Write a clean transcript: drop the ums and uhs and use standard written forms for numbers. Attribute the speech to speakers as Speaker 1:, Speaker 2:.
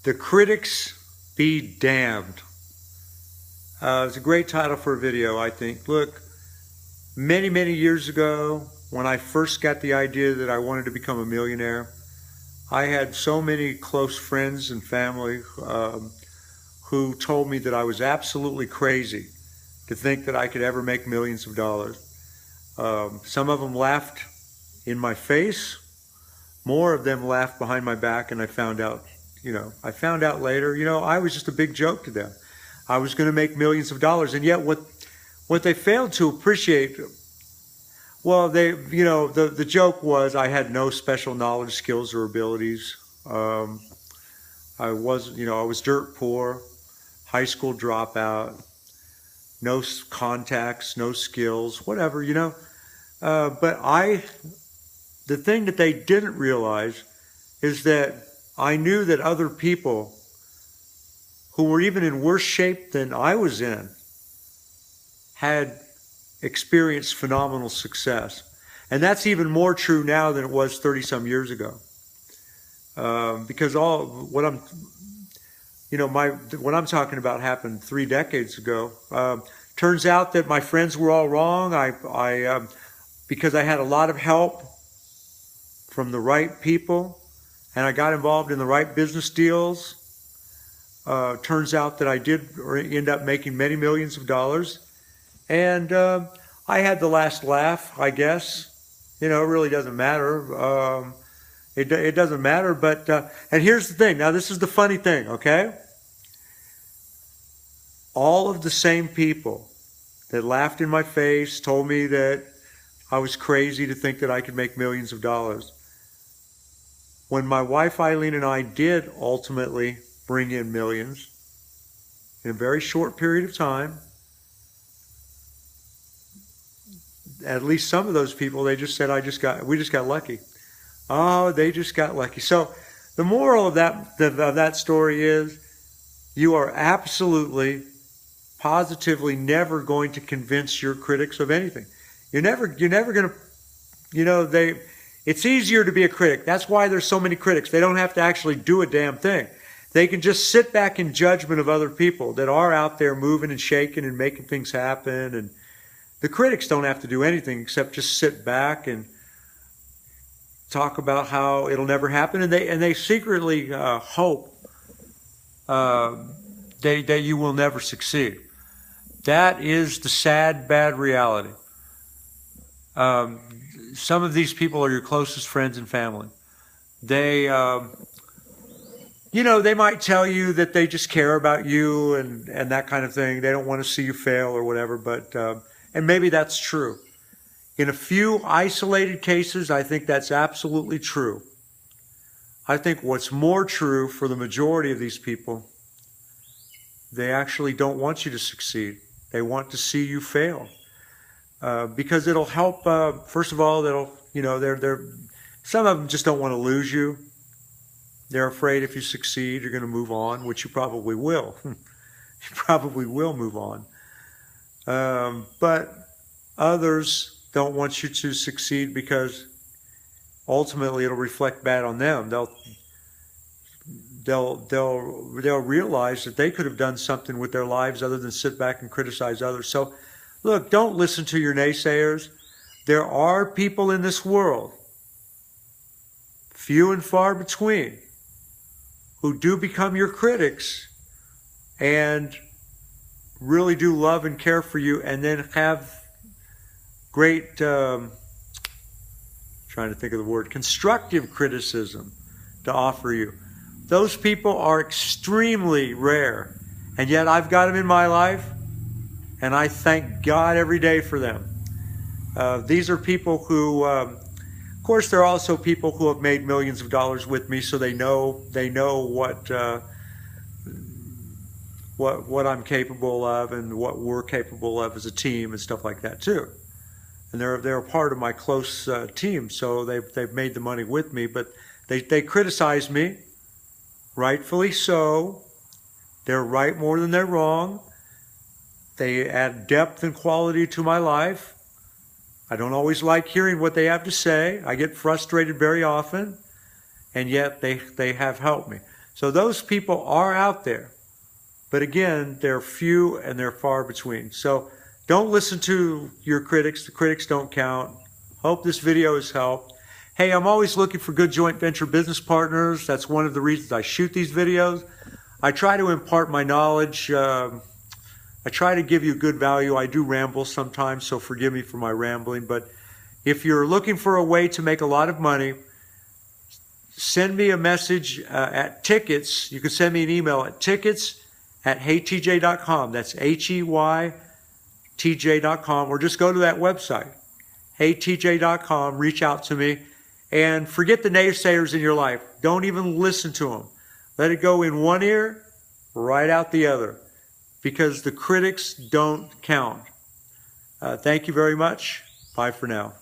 Speaker 1: The Critics Be Damned. It's a great title for a video, I think. Look, many years ago, when I first got the idea that I wanted to become a millionaire, I had so many close friends and family who told me that I was absolutely crazy to think that I could ever make millions of dollars. Some of them laughed in my face. More of them laughed behind my back, and I found out later, I was just a big joke to them. I was going to make millions of dollars, and yet what they failed to appreciate, well, the joke was I had no special knowledge, skills, or abilities. I was dirt poor, high school dropout, no contacts, no skills, whatever, But the thing that they didn't realize is that I knew that other people who were even in worse shape than I was in had experienced phenomenal success. And that's even more true now than it was 30-some years ago. Because what I'm talking about happened 3 decades ago. Turns out that my friends were all wrong. Because I had a lot of help from the right people, and I got involved in the right business deals. Turns out that I did end up making many millions of dollars. And I had the last laugh, I guess. It really doesn't matter. It doesn't matter, but, and here's the thing. Now, this is the funny thing, okay? All of the same people that laughed in my face, told me that I was crazy to think that I could make millions of dollars. When my wife Eileen and I did ultimately bring in millions in a very short period of time, at least some of those people, they just said, we just got lucky. Oh, they just got lucky. So the moral of that story is you are absolutely, positively never going to convince your critics of anything. You're never going to, it's easier to be a critic. That's why there's so many critics. They don't have to actually do a damn thing. They can just sit back in judgment of other people that are out there moving and shaking and making things happen. And the critics don't have to do anything except just sit back and talk about how it'll never happen. And they secretly hope that you will never succeed. That is the sad, bad reality. Some of these people are your closest friends and family. They, they might tell you that they just care about you and that kind of thing. They don't want to see you fail or whatever, but, and maybe that's true. In a few isolated cases, I think that's absolutely true. I think what's more true for the majority of these people, they actually don't want you to succeed. They want to see you fail. Because it'll help, first of all, some of them just don't want to lose you. They're afraid if you succeed, you're going to move on, which you probably will. You probably will move on. But others don't want you to succeed because ultimately it'll reflect bad on them. They'll realize that they could have done something with their lives other than sit back and criticize others. So, look, don't listen to your naysayers. There are people in this world, few and far between, who do become your critics and really do love and care for you and then have great, trying to think of the word, constructive criticism to offer you. Those people are extremely rare, and yet I've got them in my life, and I thank God every day for them. These are people who, of course, there are also people who have made millions of dollars with me, so they know what I'm capable of and what we're capable of as a team and stuff like that too. And they're a part of my close team, so they've made the money with me, but they criticize me, rightfully so. They're right more than they're wrong. They add depth and quality to my life. I don't always like hearing what they have to say. I get frustrated very often, and yet they have helped me. So those people are out there. But again, they're few and they're far between. So don't listen to your critics. The critics don't count. Hope this video has helped. Hey, I'm always looking for good joint venture business partners. That's one of the reasons I shoot these videos. I try to impart my knowledge. I try to give you good value. I do ramble sometimes, so forgive me for my rambling. But if you're looking for a way to make a lot of money, send me a message at tickets. You can send me an email at tickets@heytj.com. That's HEYTJ.com, or just go to that website, heytj.com. Reach out to me, and forget the naysayers in your life. Don't even listen to them. Let it go in one ear, right out the other, because the critics don't count. Thank you very much. Bye for now.